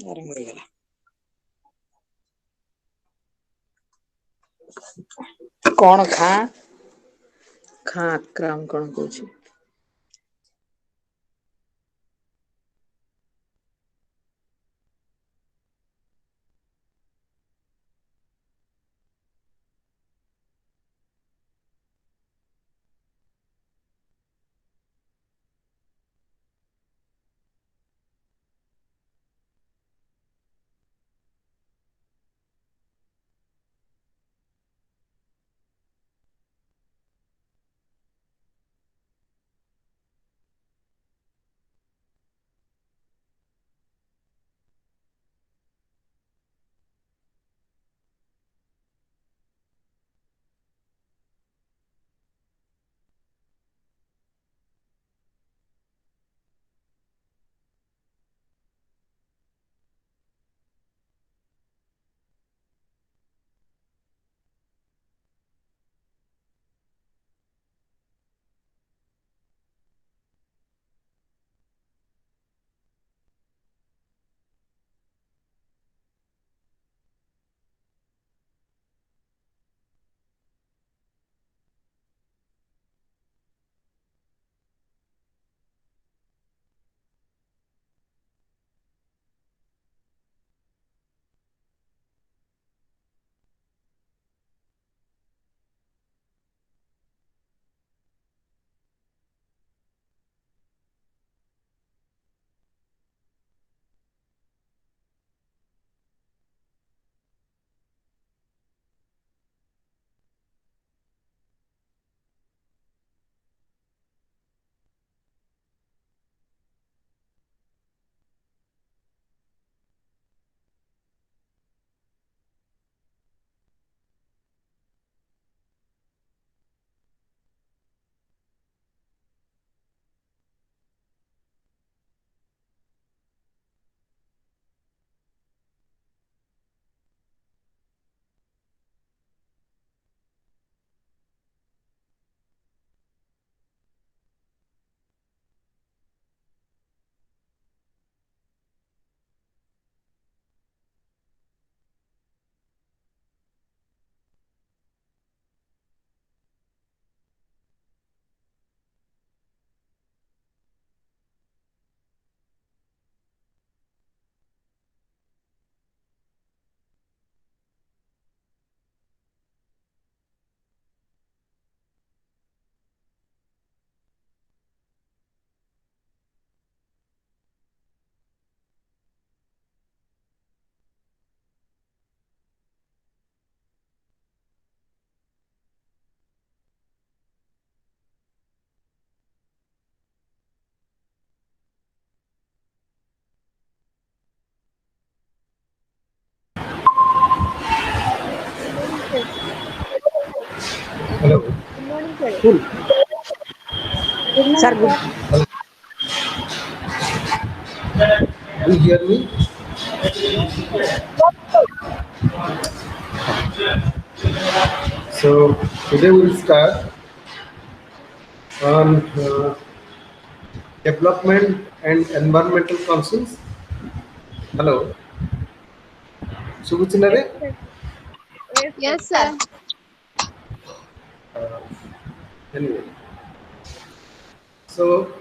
ଆରମ୍ଭ ହେଇଗଲା। କଣ ଖାଁ ଆକ୍ରାମ କଣ କହୁଛି? Good morning, sir. Hello. Good morning, sir. Cool. Good Sir, morning, good. sir. Do you hear me? So today we'll start on development and environmental concerns. Hello. Yes, Subuchinare? sir. Yes, sir. Yes, sir. Uh, anyway, so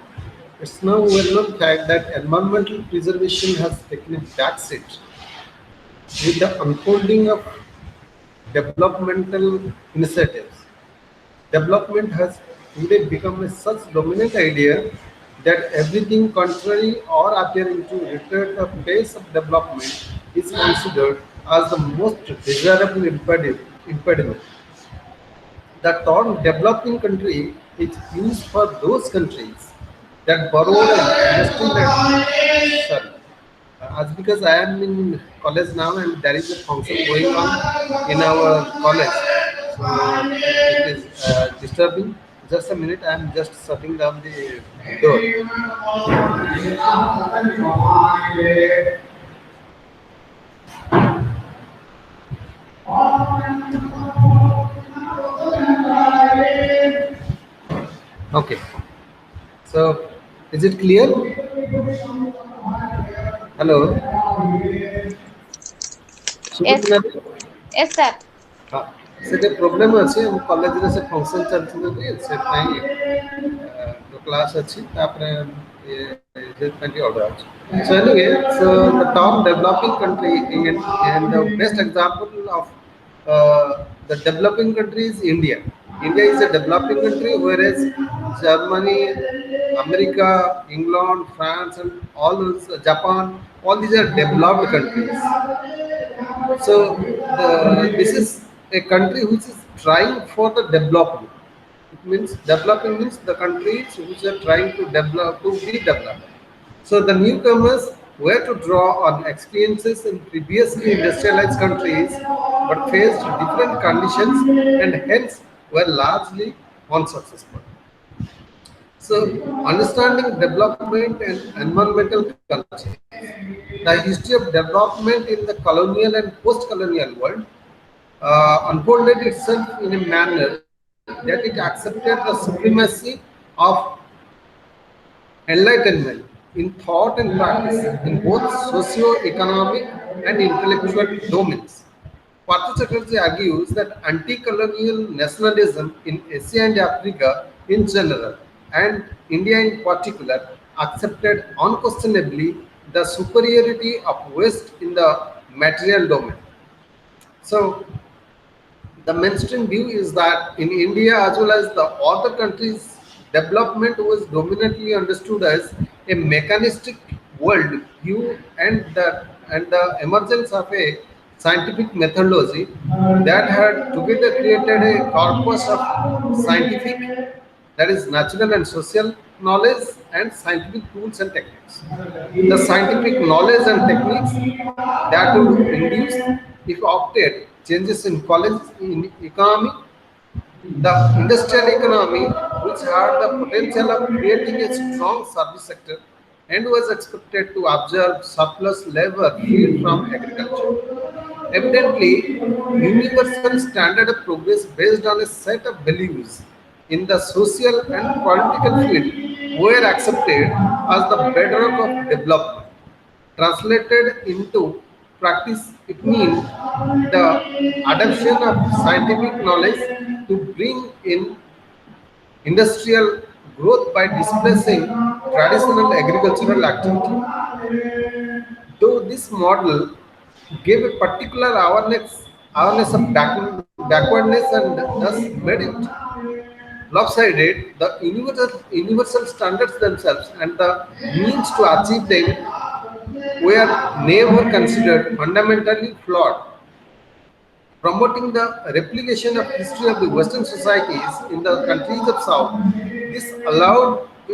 it's now well-known fact that environmental preservation has taken a backseat with the unfolding of developmental initiatives. Development has today become a such dominant idea that everything contrary or appearing to retard the pace of development is considered as the most desirable impediment. The term developing country is used for those countries that borrow and invested sorry. As because I am in college now and there is a function going on in our college, so it is disturbing. Just a minute, I am just shutting down the door. Okay, so is it clear? Hello. Yes, ଶୁଭୁଛି ନା? yes, sir. ହଁ ସେଠି problem ଅଛି ଆମ କଲେଜରେ ସେ function ଚାଲିଛି ବୋଲି ସେଥିପାଇଁ କ୍ଲାସ୍ ଅଛି ତାପରେ ସେଥିପାଇଁ ଟିକେ ଅର୍ଡ଼ର ଅଛି. So anyway, so the top developing country and the best example of the developing country is India. India is a developing country, whereas Germany, America, England, France, and all those Japan, all these are developed countries. So this is a country which is trying for the development. It means developing means the countries which are trying to develop to be developed. So the newcomers were to draw on experiences in previously industrialized countries but faced different conditions and hence were largely unsuccessful. So, understanding development and environmental culture. The history of development in the colonial and post-colonial world unfolded itself in a manner that it accepted the supremacy of enlightenment in thought and practice in both socio-economic and intellectual domains. Partha Chatterjee argues that anti-colonial nationalism in Asia and Africa in general and India in particular accepted unquestionably the superiority of West in the material domain. So the mainstream view is that in India as well as the other countries, development was dominantly understood as a mechanistic world view and the emergence of a scientific methodology that had together created a corpus of scientific, that is natural and social knowledge and scientific tools and techniques. The scientific knowledge and techniques that would induce, if opted, changes in college in economy, the industrial economy, which had the potential of creating a strong service sector and was expected to absorb surplus labor freed from agriculture. Evidently, universal standard of progress based on a set of values in the social and political field were accepted as the bedrock of development. Translated into practice, it means the adoption of scientific knowledge to bring in industrial growth by displacing traditional agricultural activity. Though this model gave a particular awareness of backwardness and thus made it lopsided, the universal standards themselves and the means to achieve them were never considered fundamentally flawed. Promoting the replication of history of the Western societies in the countries of South. This allowed to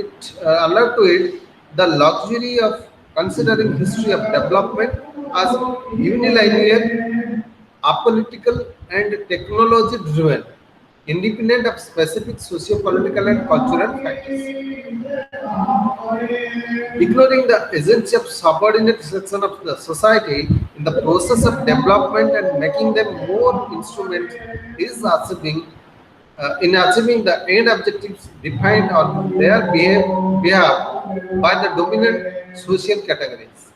it the luxury of considering history of development as unilinear, apolitical, and technology-driven, independent of specific socio-political and cultural factors. Ignoring the agency of subordinate section of the society in the process of development and making them more instruments is achieving the end objectives defined on their behalf by the dominant social categories.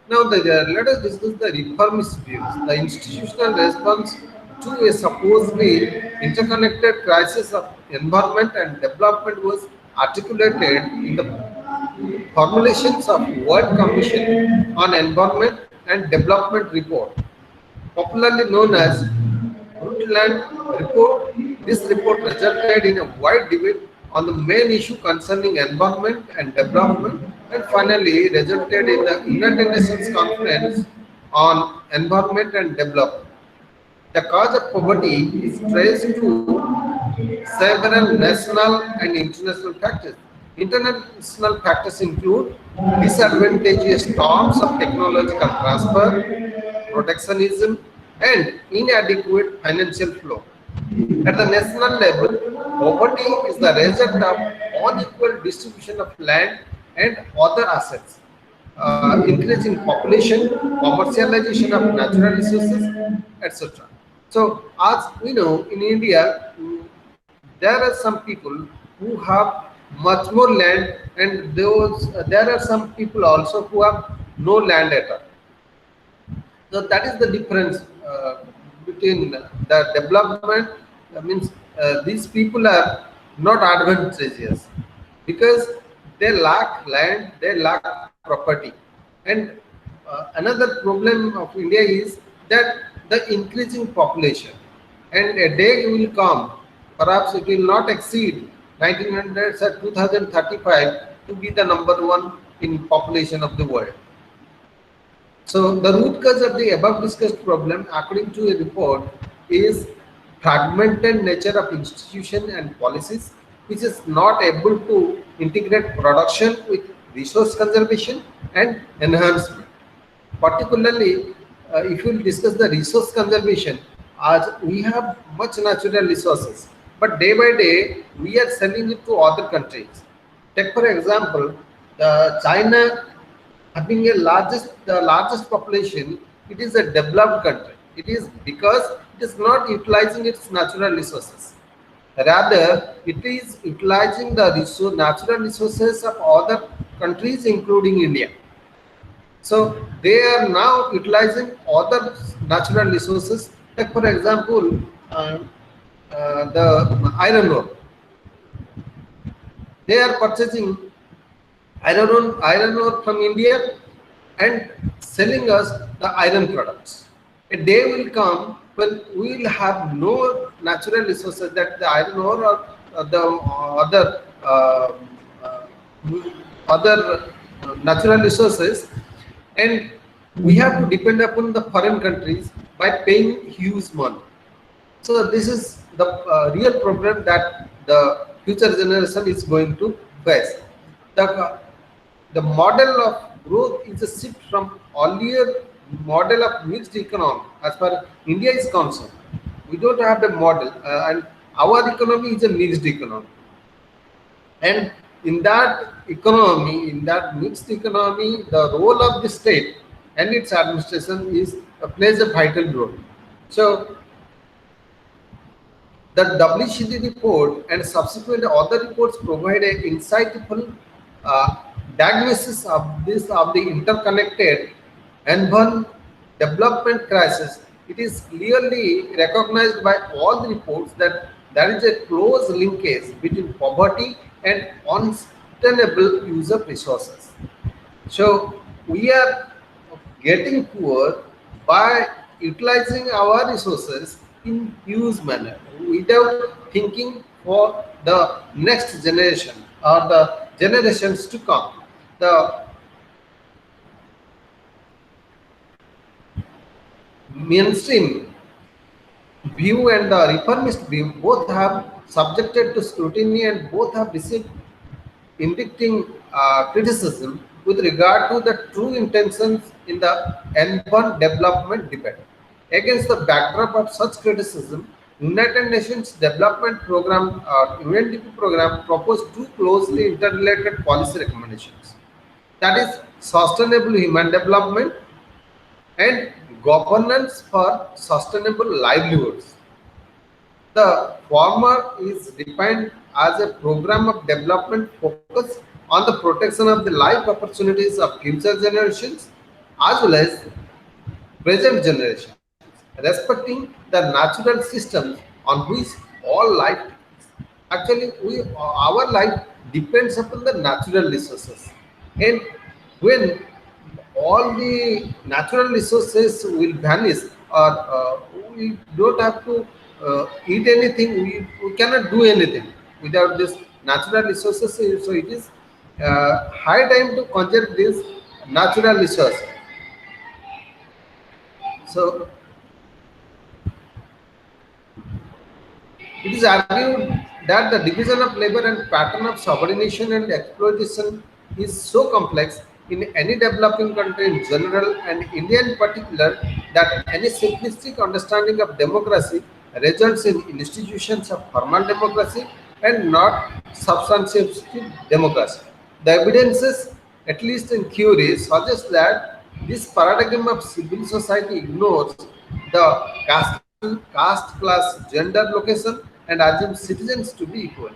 Now, let us discuss the reformist views. The institutional response to a supposedly interconnected crisis of environment and development was articulated in the formulations of World Commission on Environment and Development Report, popularly known as Brundtland Report. This report resulted in a wide debate on the main issue concerning environment and development, and finally resulted in the United Nations Conference on Environment and Development. The cause of poverty is traced to several national and international factors. International factors include disadvantageous terms of technological transfer, protectionism, and inadequate financial flow. At the national level, poverty is the result of unequal distribution of land and other assets, increasing population, commercialization of natural resources, etc. So, as we know, in India, there are some people who have much more land, and there are some people also who have no land at all. So that is the difference between the development. Means these people are not advantageous because they lack land, they lack property, and another problem of India is that the increasing population, and a day will come, perhaps it will not exceed 1900s or 2035 to be the number one in population of the world. So the root cause of the above discussed problem, according to a report, is fragmented nature of institution and policies, which is not able to integrate production with resource conservation and enhancement. Particularly, if we will discuss the resource conservation, as we have much natural resources, but day by day we are selling it to other countries. Take for example, China having the largest population, it is a developed country. It is because it is not utilizing its natural resources. Rather, it is utilizing the natural resources of other countries, including India. So they are now utilizing other natural resources. Like for example, the iron ore. They are purchasing iron ore from India and selling us the iron products. A day will come when we will have no natural resources, that the iron ore or the uh, other natural resources, and we have to depend upon the foreign countries by paying huge money. So this is the real problem that the future generation is going to face. The, the model of growth is a shift from earlier model of mixed economy. As far as India is concerned, we don't have the model, and our economy is a mixed economy. And in that mixed economy, the role of the state and its administration is plays a vital role. So the WCD report and subsequent other reports provide an insightful uh, diagnosis of the interconnected urban development crisis. It is clearly recognized by all the reports that there is a close linkage between poverty and unsustainable use of resources. So we are getting poor by utilizing our resources in huge manner without thinking for the next generation or the generations to come. The mainstream view and the reformist view both have subjected to scrutiny and both have received indicting criticism with regard to the true intentions in the urban development debate. Against the backdrop of such criticism, United Nations Development Program or UNDP program proposed two closely interrelated policy recommendations. That is sustainable human development and governance for sustainable livelihoods. The former is defined as a program of development focused on the protection of the life opportunities of future generations as well as present generations, respecting the natural systems on which all life depends. Actually, our life depends upon the natural resources, and when all the natural resources will vanish, or we don't have to eat anything, we cannot do anything without this natural resources. So it is high time to conserve this natural resource. So it is argued that the division of labor and pattern of subordination and exploitation is so complex in any developing country in general and India in particular that any simplistic understanding of democracy results in institutions of formal democracy and not substantive democracy. The evidences, at least in theory, suggest that this paradigm of civil society ignores the caste, class, gender, location, and assumes citizens to be equal.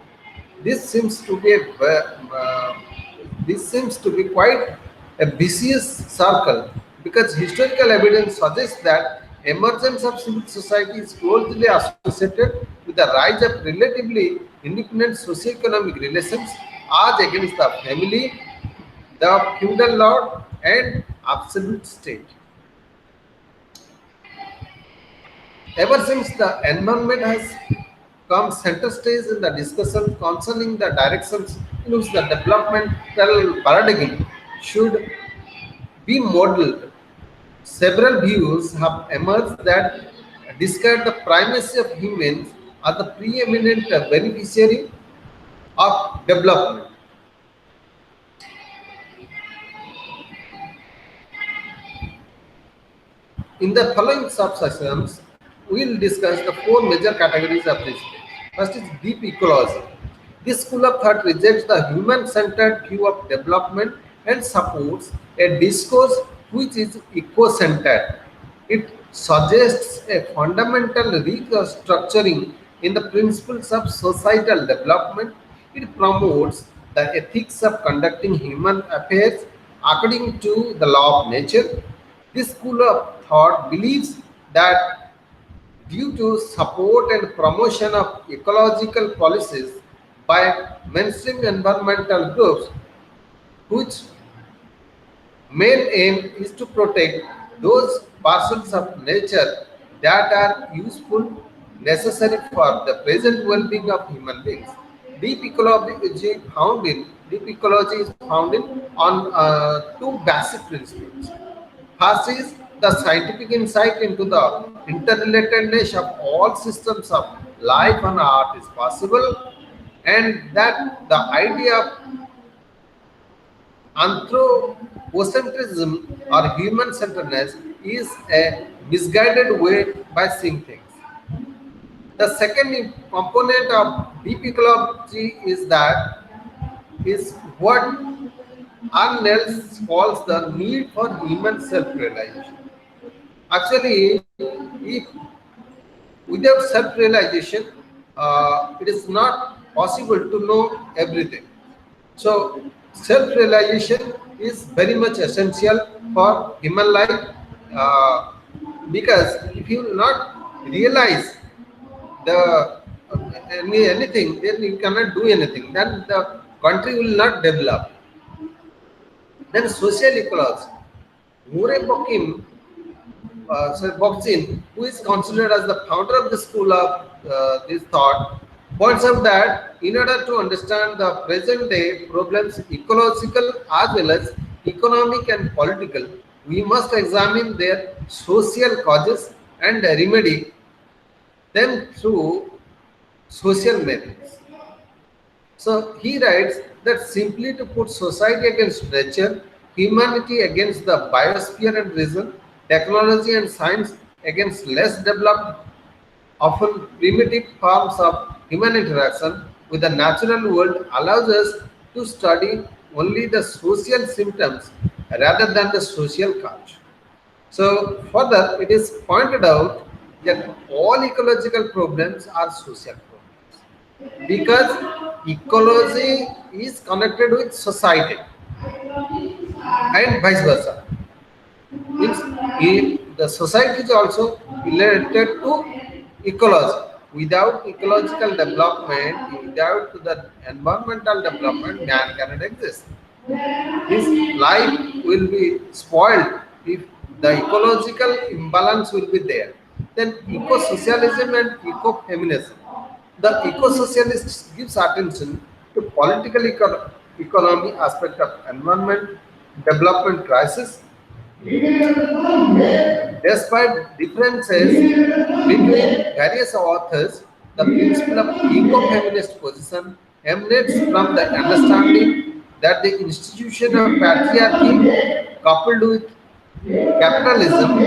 This seems to be this seems to be quite a vicious circle because historical evidence suggests that emergence of civil society is closely associated with the rise of relatively independent socio-economic relations as against the family, the feudal lord, and absolute state. Ever since the environment has come center stage in the discussion concerning the directions in which the developmental paradigm should be modeled, several views have emerged that discard the primacy of humans as the preeminent beneficiary of development. In the following subsections, we will discuss the four major categories of this stage. First is deep ecology. This school of thought rejects the human-centered view of development and supports a discourse which is eco-centered. It suggests a fundamental restructuring in the principles of societal development. It promotes the ethics of conducting human affairs according to the law of nature. This school of thought believes that due to support and promotion of ecological policies by mainstream environmental groups, whose main aim is to protect those parcels of nature that are useful, necessary for the present well-being of human beings. Deep ecology is founded on two basic principles. First is the scientific insight into the interrelatedness of all systems of life on Earth is possible, and that the idea of anthropocentrism or human centeredness is a misguided way by seeing things. The second component of deep ecology is what Arnels calls the need for human self-realization. Actually, if without self-realization, it is not possible to know everything. So, self-realization is very much essential for human life uh, because if you will not realize the anything, then you cannot do anything. Then the country will not develop. Then social ecology. Murray Boxin, who is considered as the founder of the school of this thought, points out that in order to understand the present day problems, ecological as well as economic and political, we must examine their social causes and remedy them through social methods. So he writes that simply to put society against nature, humanity against the biosphere and reason, technology and science against less developed, often primitive forms of human interaction with the natural world allows us to study only the social symptoms rather than the social cause. So further, it is pointed out that all ecological problems are social problems because ecology is connected with society and vice versa. Means the society is also related to ecology. Without ecological development, without the environmental development, man cannot exist. His life will be spoiled if the ecological imbalance will be there. Then eco-socialism and eco-feminism. The eco-socialist gives attention to political economy aspect of environment, development crisis. Despite differences between various authors, the principle of eco-feminist position emanates from the understanding that the institution of patriarchy coupled with capitalism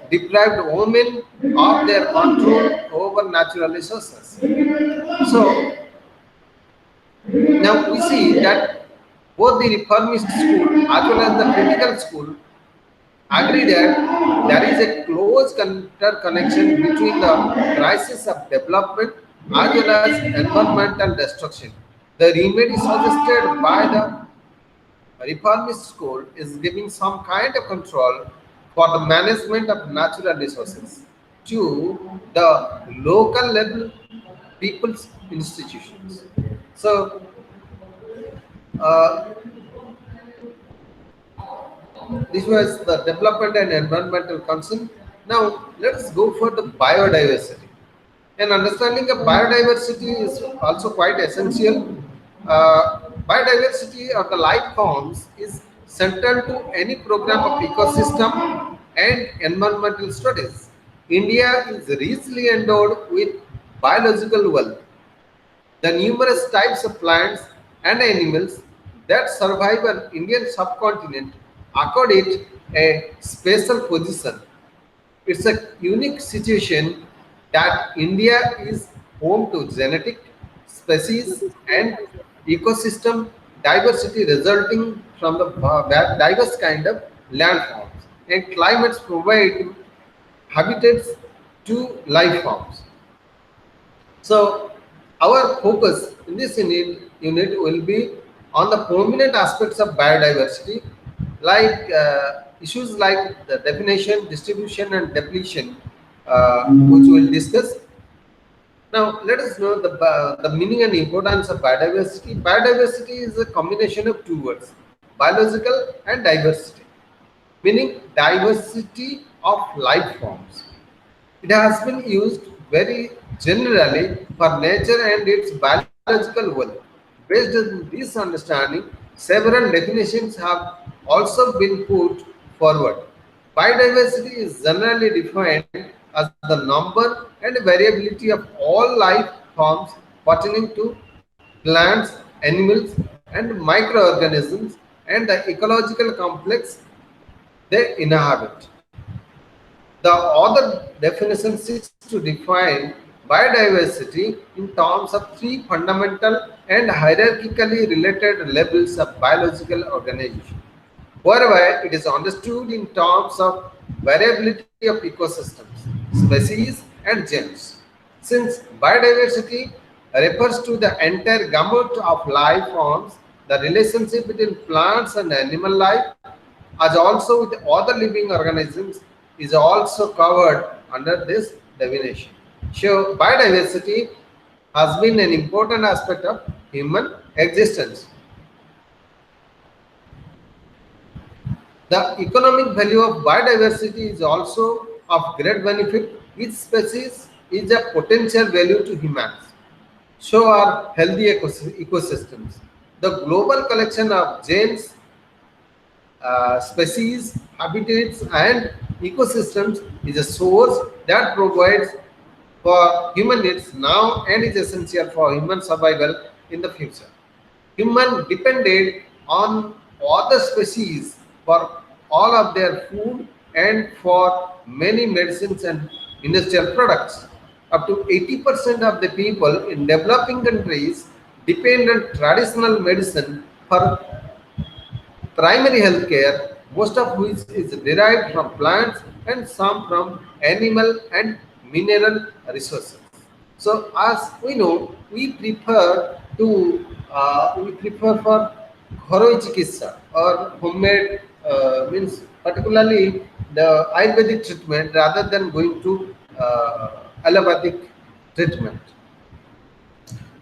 deprived women of their control over natural resources. So now we see that both the reformist school as well as the critical school agree that there is a close interconnection between the crisis of development as well as environmental destruction. The remedy suggested by the reformist school is giving some kind of control for the management of natural resources to the local level people's institutions. So, uh, this was the development and environmental concern. Now, let us go for the biodiversity. And understanding of biodiversity is also quite essential. Biodiversity of the life forms is central to any program of ecosystem and environmental studies. India is richly endowed with biological wealth. The numerous types of plants and animals that survive on Indian subcontinent accord it a special position. It's a unique situation that India is home to genetic, species, and ecosystem diversity resulting from the diverse kind of landforms and climates provide habitats to life forms. So our focus in this unit will be on the prominent aspects of biodiversity, like issues like the definition, distribution, and depletion, which we'll discuss. Now, let us know the meaning and importance of biodiversity. Biodiversity is a combination of two words, biological and diversity, meaning diversity of life forms. It has been used very generally for nature and its biological wealth. Based on this understanding, several definitions have also been put forward. Biodiversity is generally defined as the number and variability of all life forms pertaining to plants, animals, and microorganisms and the ecological complex they inhabit. The other definition seeks to define biodiversity in terms of three fundamental and hierarchically related levels of biological organization, whereby it is understood in terms of variability of ecosystems, species, and genes. Since biodiversity refers to the entire gamut of life forms, the relationship between plants and animal life, as also with other living organisms, is also covered under this definition. So, biodiversity has been an important aspect of human existence. The economic value of biodiversity is also of great benefit. Each species is a potential value to humans. So are healthy ecosystems. The global collection of genes, species, habitats, and ecosystems is a source that provides for human needs now and is essential for human survival in the future. Human depended on other species for all of their food and for many medicines and industrial products. Up to 80% of the people in developing countries depend on traditional medicine for primary health care, most of which is derived from plants and some from animal and mineral resources. So, as we know, we prefer for gharoi chikitsa or homemade means particularly the Ayurvedic treatment rather than going to allopathic treatment.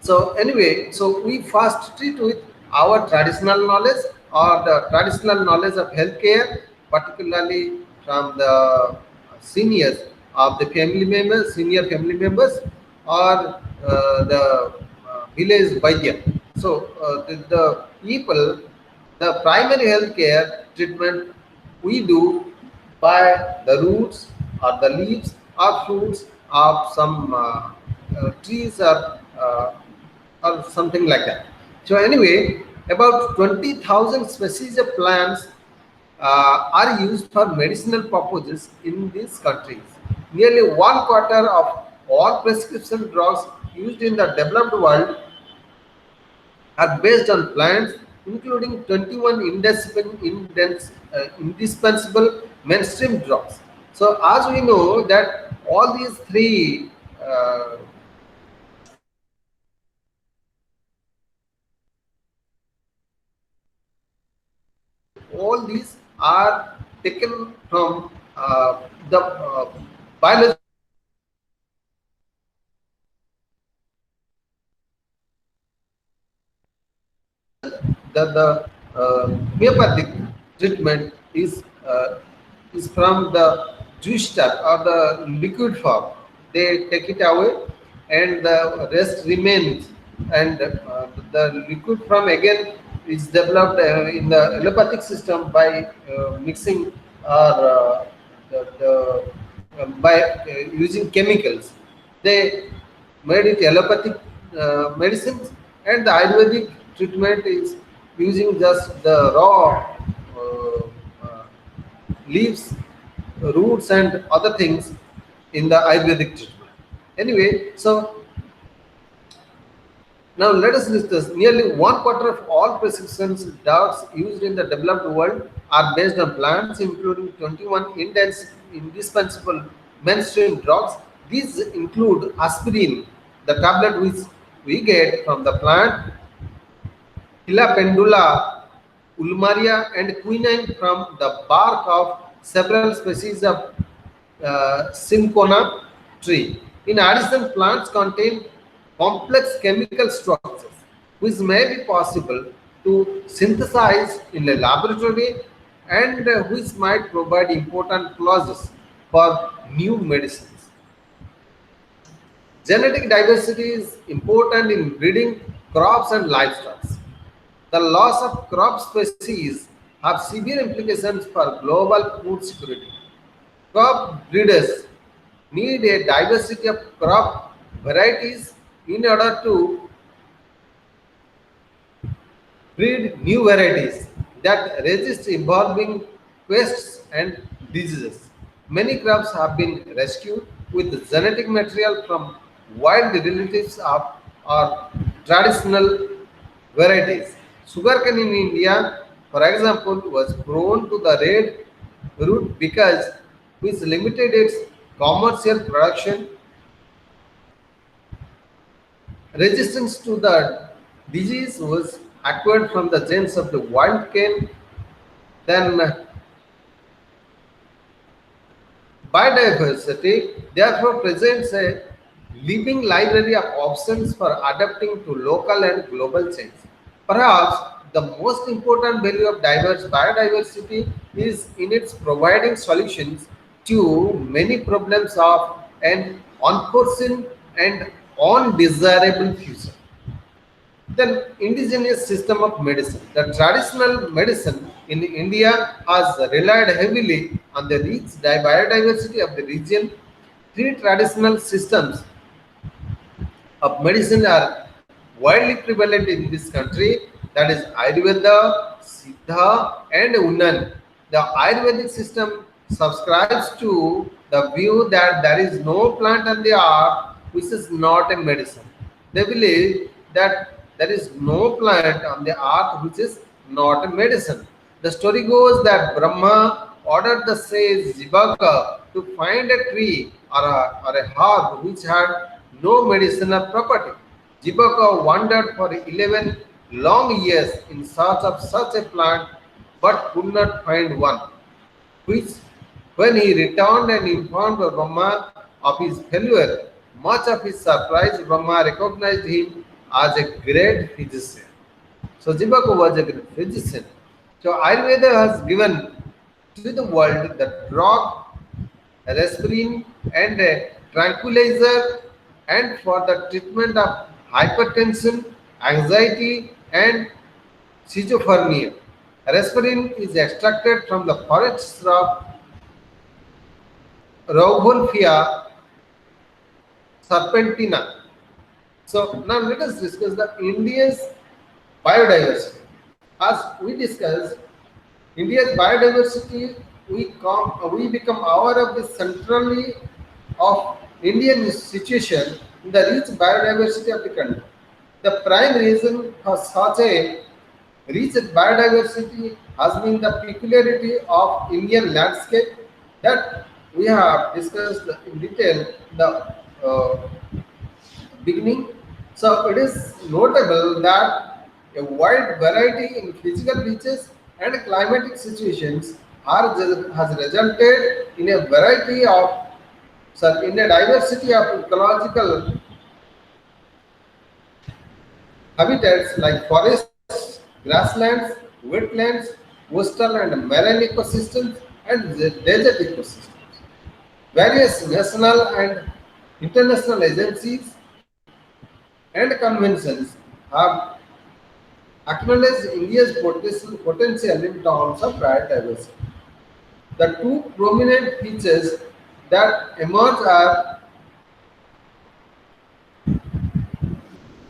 So anyway, so we first treat with our traditional knowledge or the traditional knowledge of healthcare, particularly from the seniors of the family members, senior family members, or the village Vaidya. So the people, the primary healthcare treatment we do by the roots or the leaves or fruits of some trees or something like that. So anyway, about 20,000 species of plants are used for medicinal purposes in these countries. Nearly one quarter of all prescription drugs used in the developed world are based on plants, including 21 indispensable mainstream drugs. So, as we know that all these three all these are taken from the biological the homeopathic treatment is from the juice type or the liquid form. They take it away, and the rest remains. And the liquid form again is developed in the allopathic system by mixing or by using chemicals. They made it allopathic medicines, and the Ayurvedic treatment is using just the raw uh, leaves, roots, and other things in the Ayurvedic treatment. Anyway, so now let us discuss. Nearly one quarter of all prescriptions drugs used in the developed world are based on plants, including 21 indispensable mainstream drugs. These include aspirin, the tablet which we get from the plant, Hila pendula, ulmaria, and quinine from the bark of several species of Cinchona tree. In addition, plants contain complex chemical structures which may be possible to synthesize in a laboratory, and which might provide important clauses for new medicines. Genetic diversity is important in breeding crops and livestock. The loss of crop species have severe implications for global food security. Crop breeders need a diversity of crop varieties in order to breed new varieties that resist evolving pests and diseases. Many crops have been rescued with genetic material from wild relatives of or traditional varieties. Sugarcane in India, for example, was prone to the red root because which limited its commercial production. Resistance to the disease was acquired from the genes of the wild cane. Then biodiversity therefore presents a living library of options for adapting to local and global change. Perhaps the most important value of diverse biodiversity is in its providing solutions to many problems of an unforeseen and undesirable future. Then indigenous system of medicine. The traditional medicine in India has relied heavily on the rich biodiversity of the region. Three traditional systems of medicine are widely prevalent in this country, that is Ayurveda, Siddha, and Unnan. The Ayurvedic system subscribes to the view that there is no plant on the earth which is not a medicine. They believe that there is no plant on the earth which is not a medicine. The story goes that Brahma ordered the sage Jivaka to find a tree or a herb which had no medicinal property. Jivaka wandered for 11 long years in search of such a plant but could not find one. Which, when he returned and informed Brahma of his failure, much of his surprise, Brahma recognized him as a great physician. So Jivaka was a great physician. So Ayurveda has given to the world the drug, aspirin, and a tranquilizer, and for the treatment of hypertension, anxiety, and schizophrenia. Aspirin is extracted from the forests of Rauvolfia serpentina. So now let us discuss the India's biodiversity. As we discussed, India's biodiversity, we become aware of the centrally of Indian situation in the rich biodiversity of the country. The prime reason for such a rich biodiversity has been the peculiarity of Indian landscape that we have discussed in detail in the beginning. So it is notable that a wide variety in physical features and climatic situations has resulted in a variety of, in a diversity of ecological habitats like forests, grasslands, wetlands, coastal and marine ecosystems, and desert ecosystems. Various national and international agencies and conventions have acknowledged India's potential in terms of biodiversity. The two prominent features that emerge are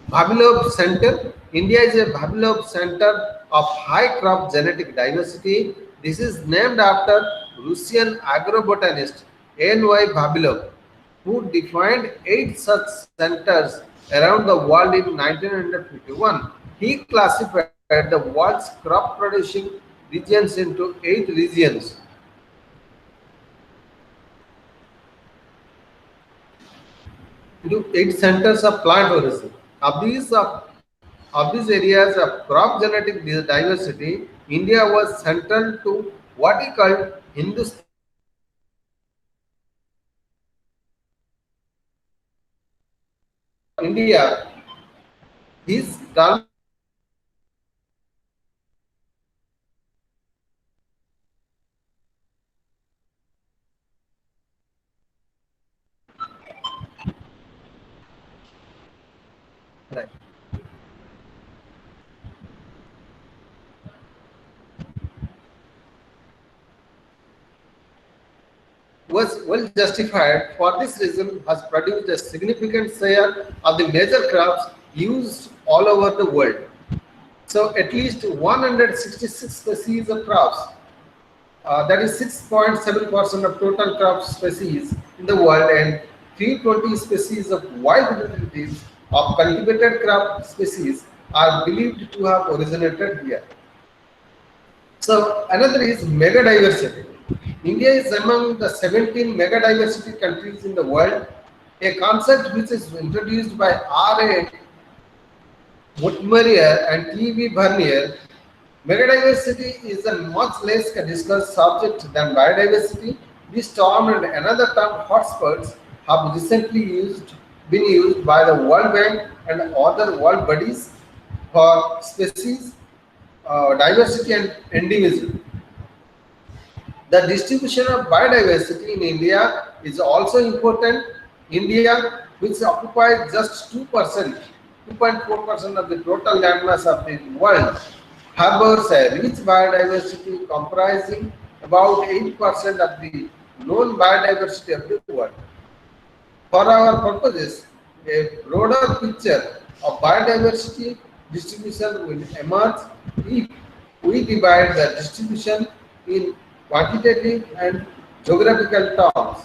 Vavilov Center. India is a Vavilov Center of high crop genetic diversity. This is named after Russian agrobotanist N.Y. Vavilov, who defined 8 such centers around the world in 1951. He classified the world's crop producing regions into 8 regions. Into 8 centers of plant origin. Of these areas of crop genetic diversity, India was central to what he called Hindustan India. His was well justified. For this reason, has produced a significant share of the major crops used all over the world. So, at least 166 species of crops, that is 6.7% of total crop species in the world, and 320 species of wild relatives of cultivated crop species are believed to have originated here. So another is megadiversity. India is among the 17 megadiversity countries in the world, a concept which is introduced by R.A. Woodmerier and T.V. Bernier. Megadiversity is a much less discussed subject than biodiversity. This term and another term hotspots have recently been used by the World Bank and other world bodies for species diversity and endemism. The distribution of biodiversity in India is also important. India, which occupies just 2.4% of the total landmass of the world, harbors a rich biodiversity comprising about 8% of the known biodiversity of the world. For our purposes, a broader picture of biodiversity distribution will emerge if we divide the distribution in quantitative and geographical terms.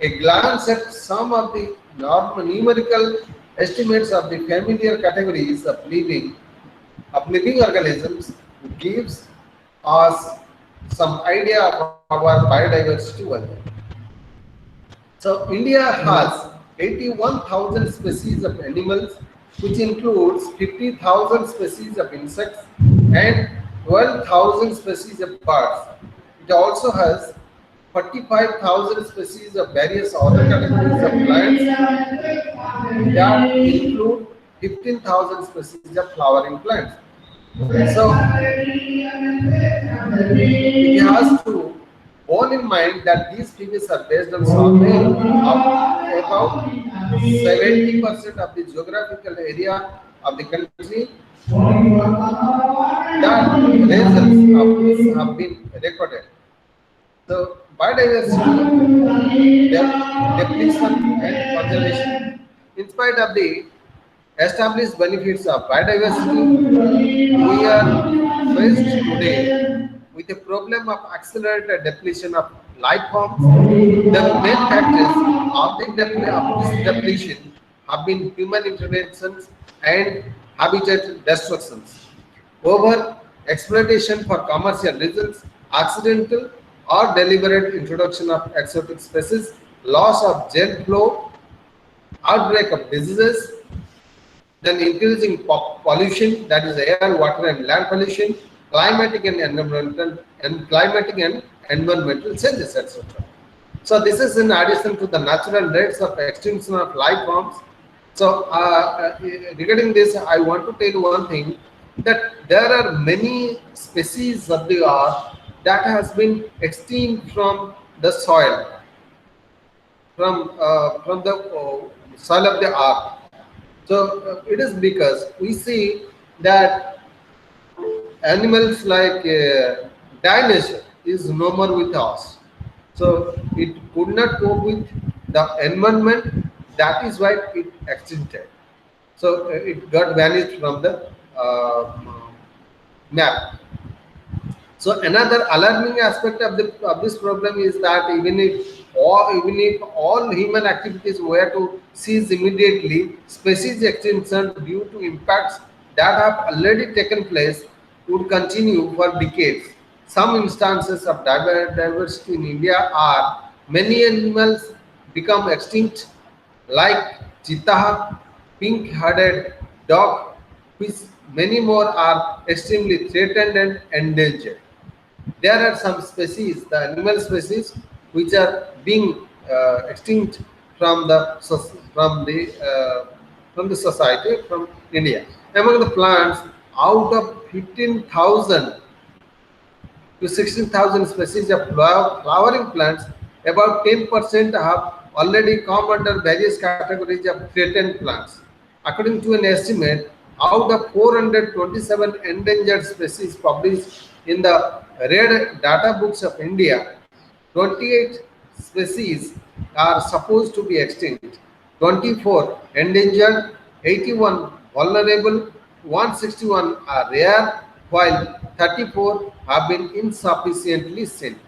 A glance at some of the numerical estimates of the familiar categories of living organisms gives us some idea of our biodiversity value. So India has 81,000 species of animals, which includes 50,000 species of insects and 12,000 species of birds. It also has 45,000 species of various other categories of plants that include 15,000 species of flowering plants. So it has to bear in mind that these figures are based on survey of about 70% of the geographical area of the country that results of this have been recorded. So biodiversity, depletion and conservation. In spite of the established benefits of biodiversity, we are faced today with a problem of accelerated depletion of life forms. The main factors of this depletion have been human interventions and habitat destructions. Over exploitation for commercial reasons, accidental or deliberate introduction of exotic species, loss of gene flow, outbreak of diseases, then increasing pollution, that is air, water and land pollution, climatic and environmental changes, etc. So this is in addition to the natural rates of extinction of life forms. So regarding this, I want to tell you one thing, that there are many species of the earth that has been extinct from the soil, from the soil of the earth. So it is because we see that animals like dinosaur is no more with us. So it could not cope with the environment. That is why it extincted. So it got vanished from the map. So another alarming aspect of this problem is that even if all human activities were to cease immediately, species extinction due to impacts that have already taken place would continue for decades. Some instances of diversity in India are many animals become extinct, like cheetah, pink-headed dog, which many more are extremely threatened and endangered. There are some species, the animal species, which are being extinct from the from the society, from India. Among the plants, out of 15,000 to 16,000 species of flowering plants, about 10% have already come under various categories of threatened plants. According to an estimate, out of 427 endangered species published in the Rare Data Books of India, 28 species are supposed to be extinct, 24 endangered, 81 vulnerable, 161 are rare, while 34 have been insufficiently seen.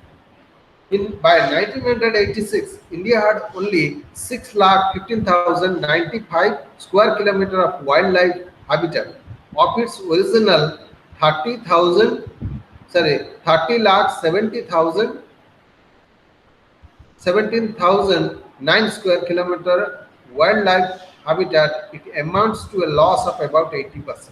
By 1986, India had only 6,15,095 square kilometer of wildlife habitat of its original 30 lakh 17,009 square kilometer wildlife habitat. It amounts to a loss of about 80%.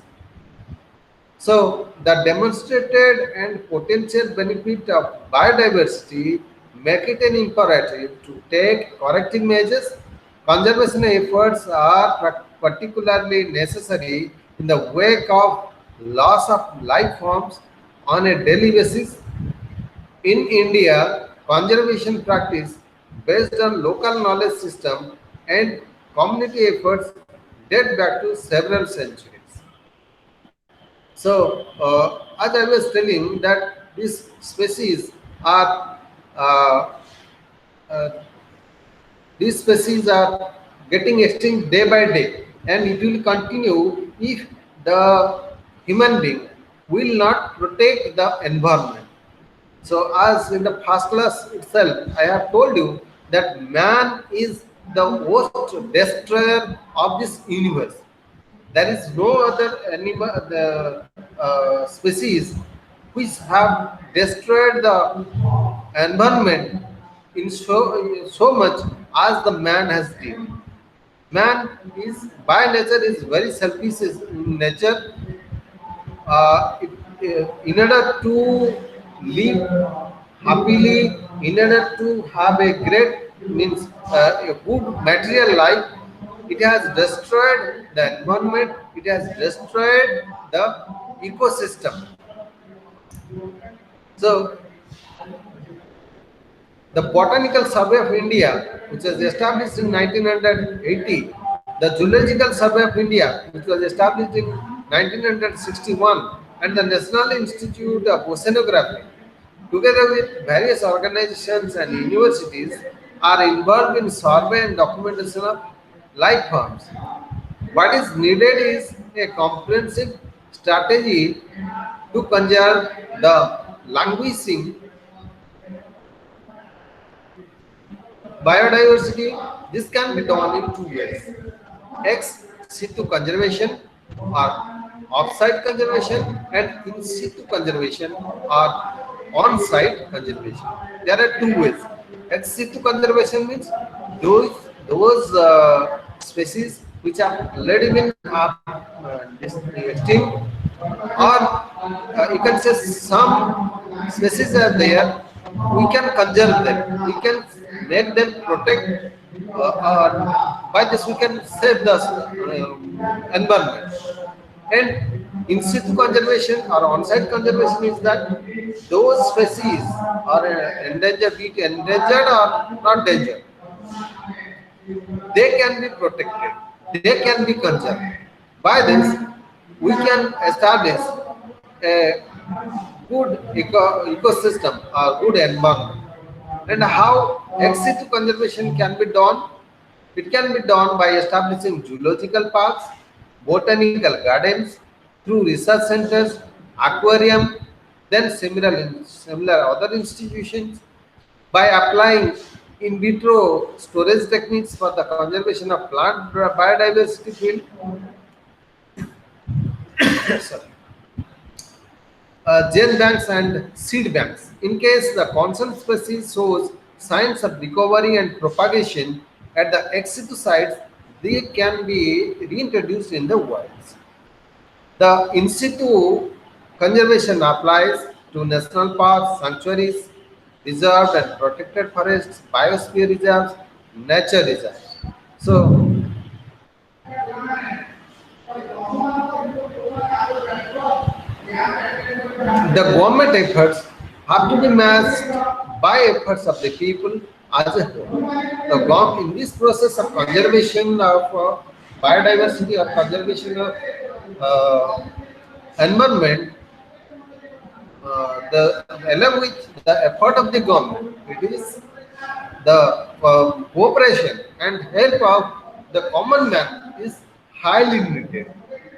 So the demonstrated and potential benefit of biodiversity make it an imperative to take corrective measures. Conservation efforts are particularly necessary in the wake of loss of life forms on a daily basis. In India, conservation practice based on local knowledge system and community efforts date back to several centuries. So, as I was telling, that these species are uh, uh, these species are getting extinct day by day, and it will continue if the human being will not protect the environment. So, as in the first class itself, I have told you that man is the worst destroyer of this universe. There is no other animal, the species which have destroyed the environment in so much as the man has did. Man is by nature is very selfish in nature. In order to live happily, in order to have a great means a good material life, it has destroyed the environment, it has destroyed the ecosystem. So the Botanical Survey of India, which was established in 1980, the Zoological Survey of India, which was established in 1961, and the National Institute of Oceanography, together with various organizations and universities, are involved in survey and documentation of life forms. What is needed is a comprehensive strategy to conserve the languishing biodiversity. This can be done in two ways: ex situ conservation or off-site conservation, and in situ conservation or on-site conservation. There are two ways. Ex situ conservation means those species which have already been extinct, or you can say some species are there, we can conserve them, we can make them protect, by this we can save the environment. And in situ conservation or on-site conservation is that those species are endangered, be it endangered or not endangered, they can be protected, they can be conserved. By this, we can establish a good ecosystem, a good environment. And how ex situ conservation can be done? It can be done by establishing zoological parks, botanical gardens, through research centers, aquarium, then similar other institutions, by applying in vitro storage techniques for the conservation of plant biodiversity field. Sorry. Gene banks and seed banks. In case the concerned species shows signs of recovery and propagation at the ex situ sites, they can be reintroduced in the wilds. The in situ conservation applies to national parks, sanctuaries, reserved and protected forests, biosphere reserves, nature reserves. So the government efforts have to be matched by efforts of the people as a whole. In this process of conservation of biodiversity or conservation of uh, environment, the along with the effort of the government, it is the cooperation and help of the common man is highly needed.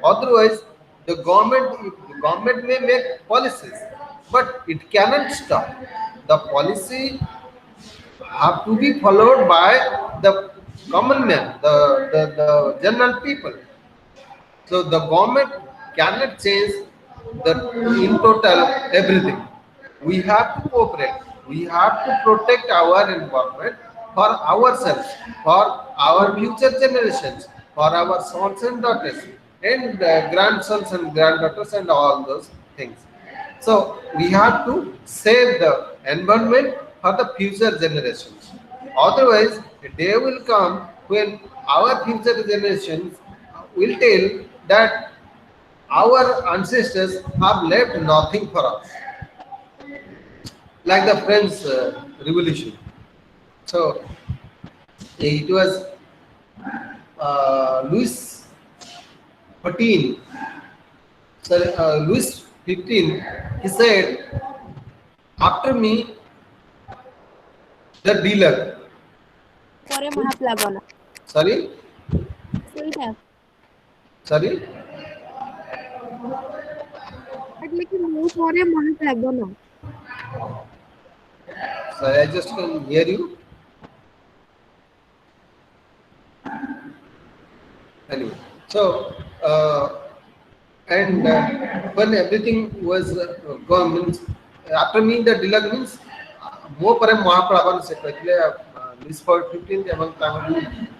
Otherwise, the government may make policies, but it cannot stop. The policy have to be followed by the common man, the general people. So the government cannot change the in total everything. We have to cooperate. We have to protect our environment for ourselves, for our future generations, for our sons and daughters, and grandsons and granddaughters, and all those things. So we have to save the environment for the future generations. Otherwise, a day will come when our future generations will tell that our ancestors have left nothing for us, like the French Revolution. So it was Louis XIV. Sorry, Louis XV. He said, "After me, the dealer." ପରେ ମହାପ୍ଲାବନ Sorry, ସେଇଟା sorry. એટલે କି ମୁଁ ପରେ ମହାପ୍ଲାବନ Sorry, I just can hear you. Anyway, so and when everything was gone, means after me the deluge means more ପରେ ମହାପ୍ଲାବନ ସେ କହିଥିଲେ Louis XV ଏବଂ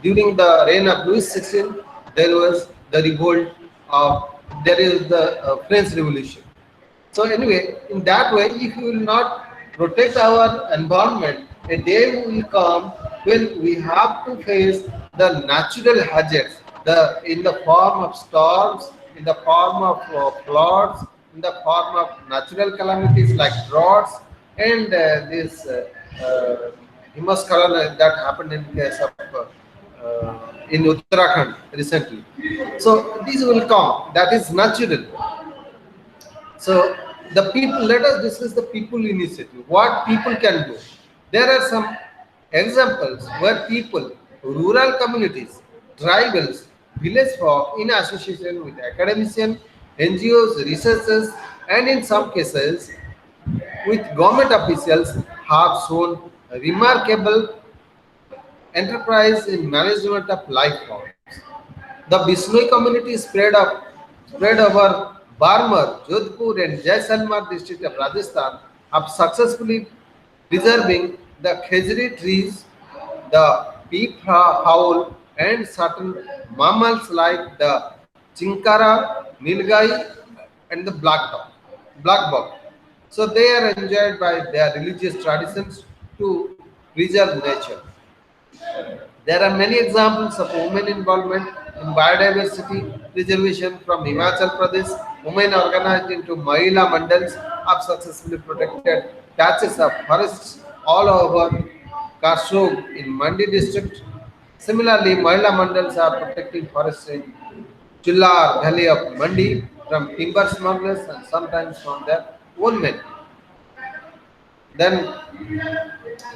during the reign of Louis XVI there was the revolt of there is the French Revolution. So anyway, in that way, if we will not protect our environment, a day will come when we have to face the natural hazards, in the form of storms, in the form of floods, in the form of natural calamities like droughts, and this Himaskala that happened in case of in Uttarakhand recently. So these will come. That is natural. So the people, let us discuss the people initiative. What people can do. There are some examples where people, rural communities, tribals, village folk, in association with academicians, NGOs, researchers, and in some cases with government officials, have shown remarkable enterprise in management of life forms. The Bishnoi community spread over Barmer, Jodhpur, and Jaisalmer district of Rajasthan have successfully preserving the khejri trees, the peep fowl, and certain mammals like the chinkara, nilgai, and the black dog. black buck. So they are enjoyed by their religious traditions to preserve nature. There are many examples of women involvement in biodiversity preservation from Himachal Pradesh. Women organized into Mahila Mandals have successfully protected patches of forests all over Kashrog in Mandi district. Similarly, Mahila Mandals are protecting forests in Chullar Valley of Mandi from timber smugglers and sometimes from their own men. Then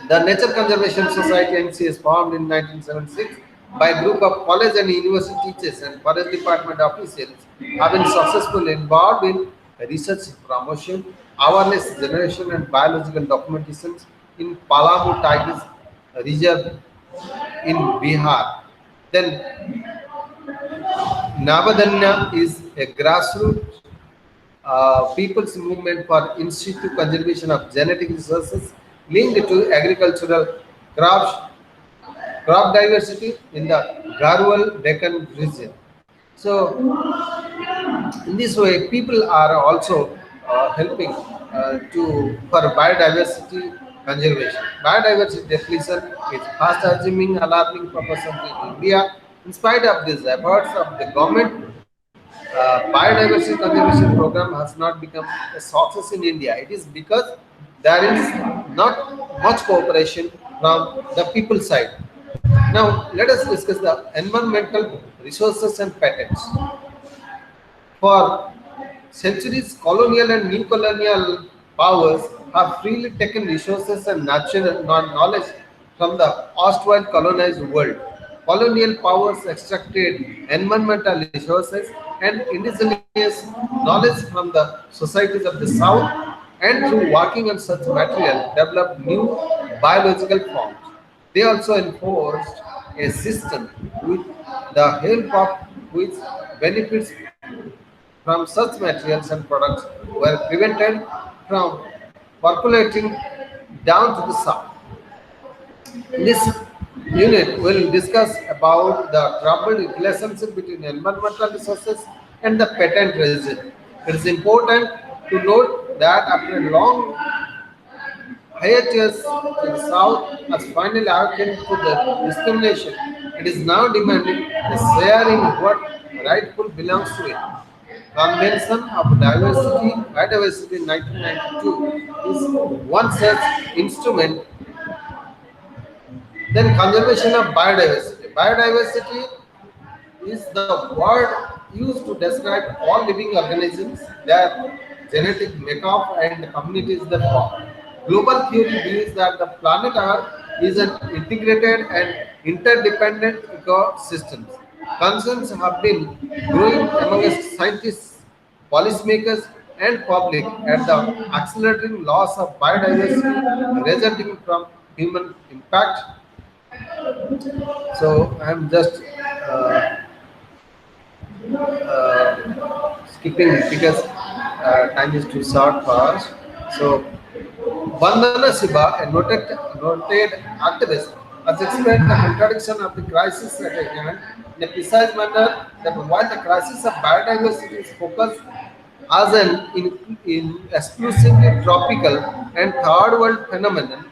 the Nature Conservation Society NC is formed in 1976 by a group of college and university teachers and forest department officials have been successfully involved in research promotion, awareness generation and biological documentations in Palamu Tigers Reserve in Bihar. Then Navadanya is a grassroots people's movement for in situ conservation of genetic resources linked to agricultural crops crop diversity in the Garhwal Deccan region. So, in this way, people are also helping to for biodiversity conservation. Biodiversity depletion is fast assuming alarming proportions in India. In spite of these efforts of the government, biodiversity conservation program has not become a success in India. It is because there is not much cooperation from the people side. Now, let us discuss the environmental resources and patents. For centuries, colonial and neo-colonial powers have freely taken resources and natural knowledge from the erstwhile colonized world. Colonial powers extracted environmental resources and indigenous knowledge from the societies of the South, and through working on such material, developed new biological forms. They also enforced a system with the help of which benefits from such materials and products were prevented from percolating down to the south. This unit will discuss about the troubled relationship between environmental resources and the patent regime. It is important to note that after a long hiatus, the South has finally awakened to the discrimination. It is now demanding a share in what rightfully belongs to it. Convention of Biodiversity 1992 is one such instrument. Then conservation of biodiversity. Biodiversity is the word used to describe all living organisms, their genetic makeup and communities they form. Global theory believes that the planet Earth is an integrated and interdependent ecosystem. Concerns have been growing amongst scientists, policymakers, and public at the accelerating loss of biodiversity resulting from human impact. So I'm just uh, skipping because time is too short for us. So Vandana Shiba, a noted activist, has explained the contradiction of the crisis at hand in a precise manner that while the crisis of biodiversity is focused as an in exclusively tropical and third world phenomenon,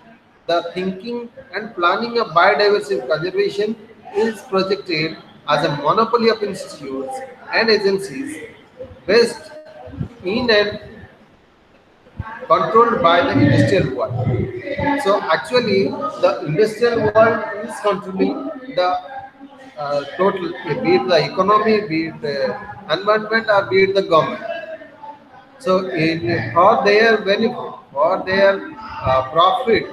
the thinking and planning of biodiversity conservation is projected as a monopoly of institutes and agencies based in and controlled by the industrial world. So actually, the industrial world is controlling the total, be it the economy, be it the environment, or be it the government. So, for their benefit, for their profit,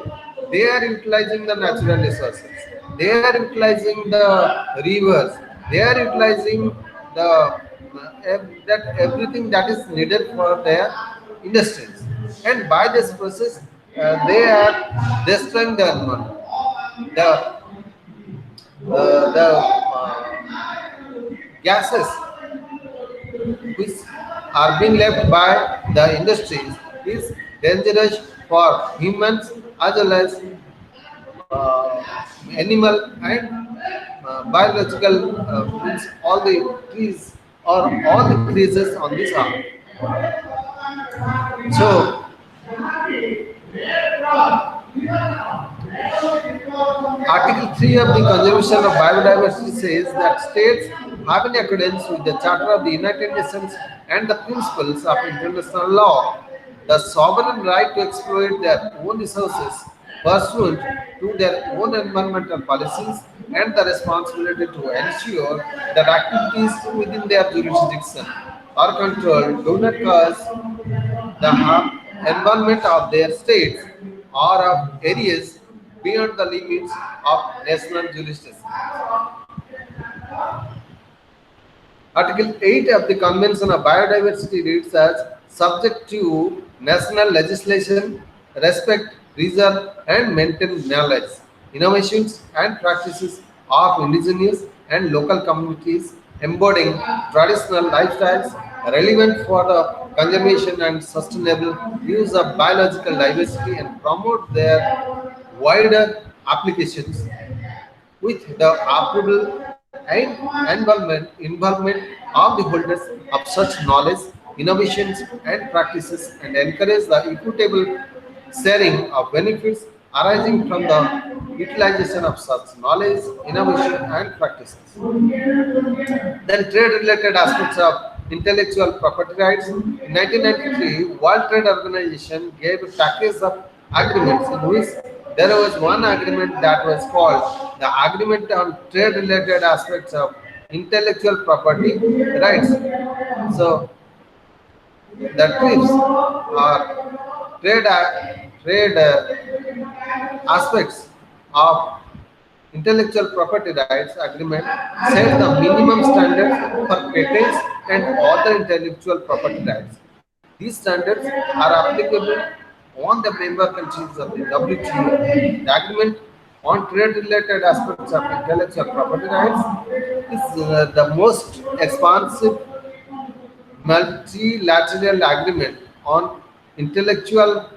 they are utilizing the natural resources. They are utilizing the rivers. They are utilizing the that everything that is needed for their industries. And by this process, they are destroying the environment. The gases which are being left by the industries is dangerous for humans as well as animal and biological means all the trees or all the creatures on this earth. So, Article 3 of the Conservation of Biodiversity says that states have in accordance with the Charter of the United Nations and the principles of international law the sovereign right to exploit their own resources pursuant to their own environmental policies and the responsibility to ensure that activities within their jurisdiction or control do not cause the environment of their states or of areas beyond the limits of national jurisdiction. Article 8 of the Convention of Biodiversity reads as subject to national legislation, respect, preserve, and maintain knowledge, innovations, and practices of indigenous and local communities, embodying traditional lifestyles relevant for the conservation and sustainable use of biological diversity and promote their wider applications with the approval and involvement of the holders of such knowledge, innovations, and practices, and encourage the equitable sharing of benefits arising from the utilization of such knowledge, innovation, and practices. Then trade-related aspects of intellectual property rights. In 1993, World Trade Organization gave a package of agreements in which there was one agreement that was called the Agreement on Trade-related Aspects of Intellectual Property Rights. So the TRIPS are trade aspects of intellectual property rights agreement sets the minimum standards for patents and other intellectual property rights. These standards are applicable on the member countries of the WTO. The agreement on trade-related aspects of intellectual property rights is the most expansive multilateral agreement on intellectual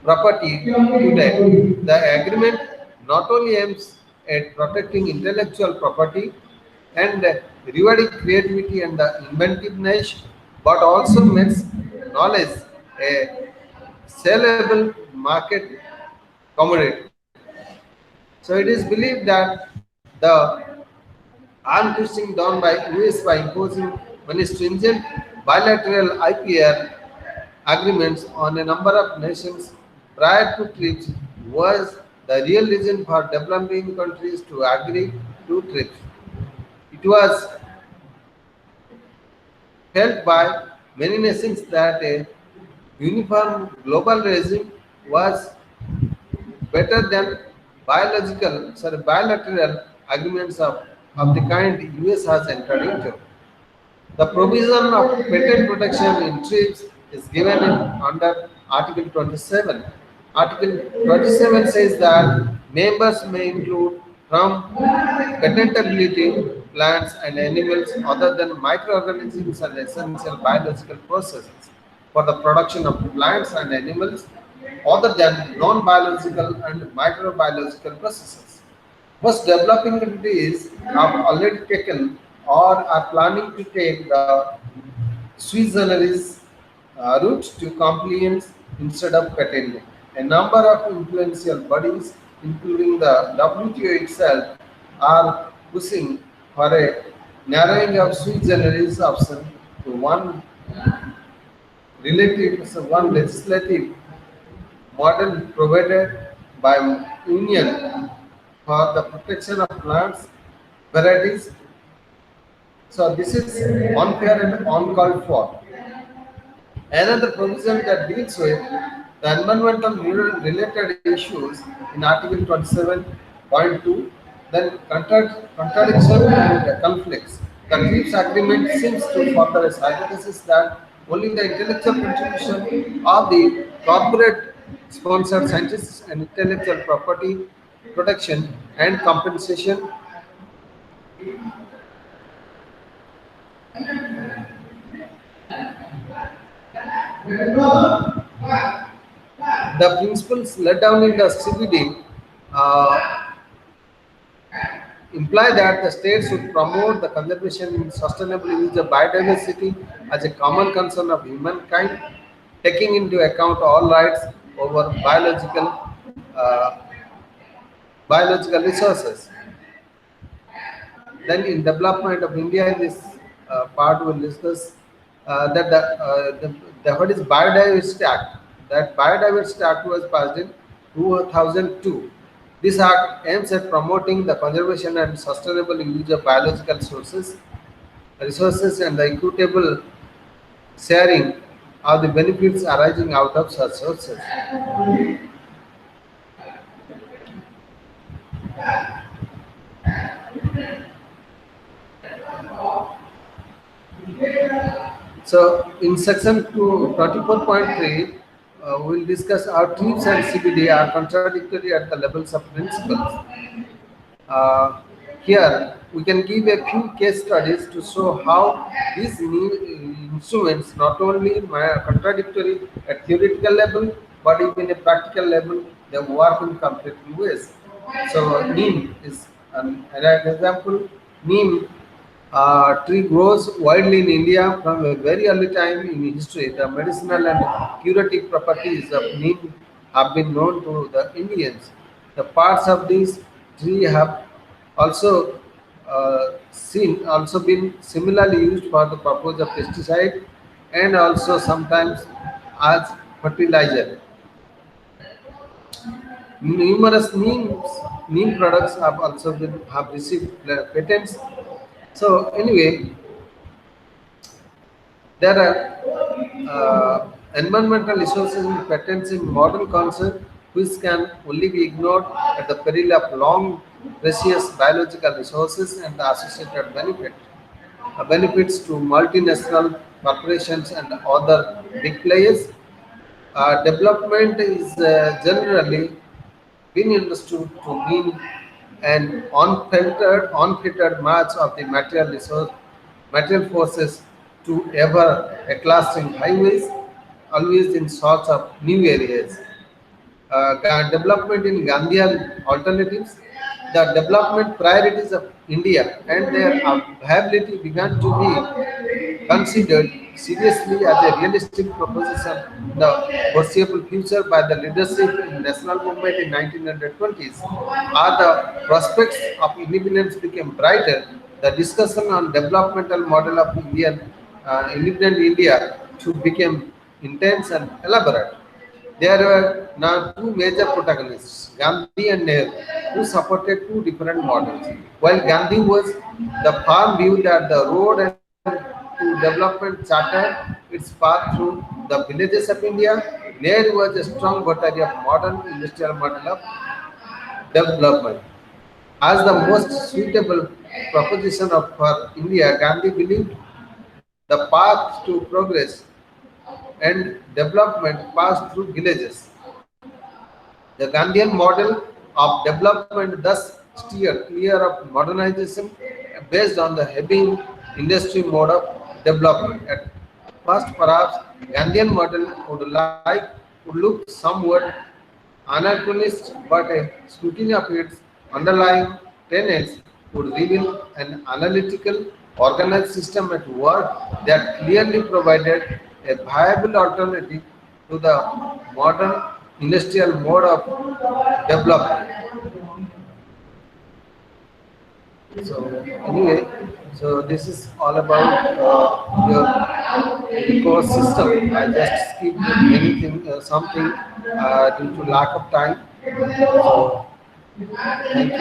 property today. The agreement not only aims at protecting intellectual property and rewarding creativity and the inventiveness, but also makes knowledge a sellable market commodity. So it is believed that the arm twisting down by US by imposing many stringent bilateral IPR agreements on a number of nations prior to TRIPS was the real reason for developing countries to agree to TRIPS. It was felt by many nations that a uniform global regime was better than bilateral agreements of the kind US has entered into. The provision of patent protection in TRIPS is given under Article 27. Article 27 says that members may include from patentability plants and animals other than microorganisms and essential biological processes for the production of plants and animals other than non-biological and microbiological processes. Most developing countries have already taken or are planning to take the sui generis route to compliance instead of patenting. A number of influential bodies, including the WTO itself, are pushing for a narrowing of sui generis option to one legislative model provided by Union for the protection of plants varieties. So this is unfair and uncalled for. Another provision that deals with the environmental related issues in Article 27.2, then contradiction and conflicts. The TRIPS agreement seems to further its hypothesis that only the intellectual contribution of the corporate sponsored scientists and intellectual property protection and compensation the principles laid down in the CBD imply that the states would promote the conservation and sustainable use of biodiversity as a common concern of humankind, taking into account all rights over uh, biological resources. Then in development of India, in this part we'll discuss that the what is Biodiversity Act. That Biodiversity Act was passed in 2002. This act aims at promoting the conservation and sustainable use of biological resources and the equitable sharing of the benefits arising out of such sources. So in section 24.3, we'll discuss how TRIPS and CBD are contradictory at the levels of principles. Uh, Here, we can give a few case studies to show how these new instruments not only contradictory at theoretical level, but even at practical level, they work in conflicting ways. So, neem is an example. Neem tree grows widely in India from a very early time in history. The medicinal and curative properties of neem have been known to the Indians. The parts of this tree have also also been similarly used for the purpose of pesticide and also sometimes as fertilizer. Numerous neem products have received patents. So anyway, there are environmental resources and patents in modern concept which can only be ignored at the peril of long, precious biological resources and the associated benefits to multinational corporations and other big players. Development is generally been understood to mean an unfiltered match of the material forces to ever everlasting highways, always in search of new areas. Development in Gandhian alternatives, the development priorities of India and their viability began to be considered seriously as a realistic proposition in the foreseeable future by the leadership in national movement in 1920s. As the prospects of independence became brighter, the discussion on developmental model of independent India should become intense and elaborate. There were now two major protagonists, Gandhi and Nehru, who supported two different models. While Gandhi was the firm view that the road and to development chartered its path through the villages of India, Nehru was a strong votary of modern industrial model of development. As the most suitable proposition for India, Gandhi believed the path to progress and development passed through villages. The Gandhian model of development thus steered clear of modernization based on the heavy industry mode of development. At first, perhaps Gandhian model would look somewhat anachronistic, but a scrutiny of its underlying tenets would reveal an analytical, organized system at work that clearly provided a viable alternative to the modern industrial mode of development. So anyway, so this is all about your ecosystem. I just skipped something due to lack of time. So thank you.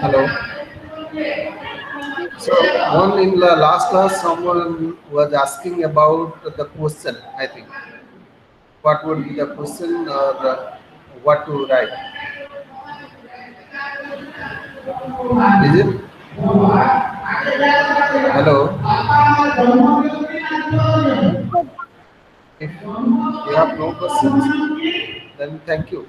Hello. Thank you. So one in the last class, someone was asking about the question. I think what would be the question or what to write? Is it? Hello. If you have no questions, then thank you.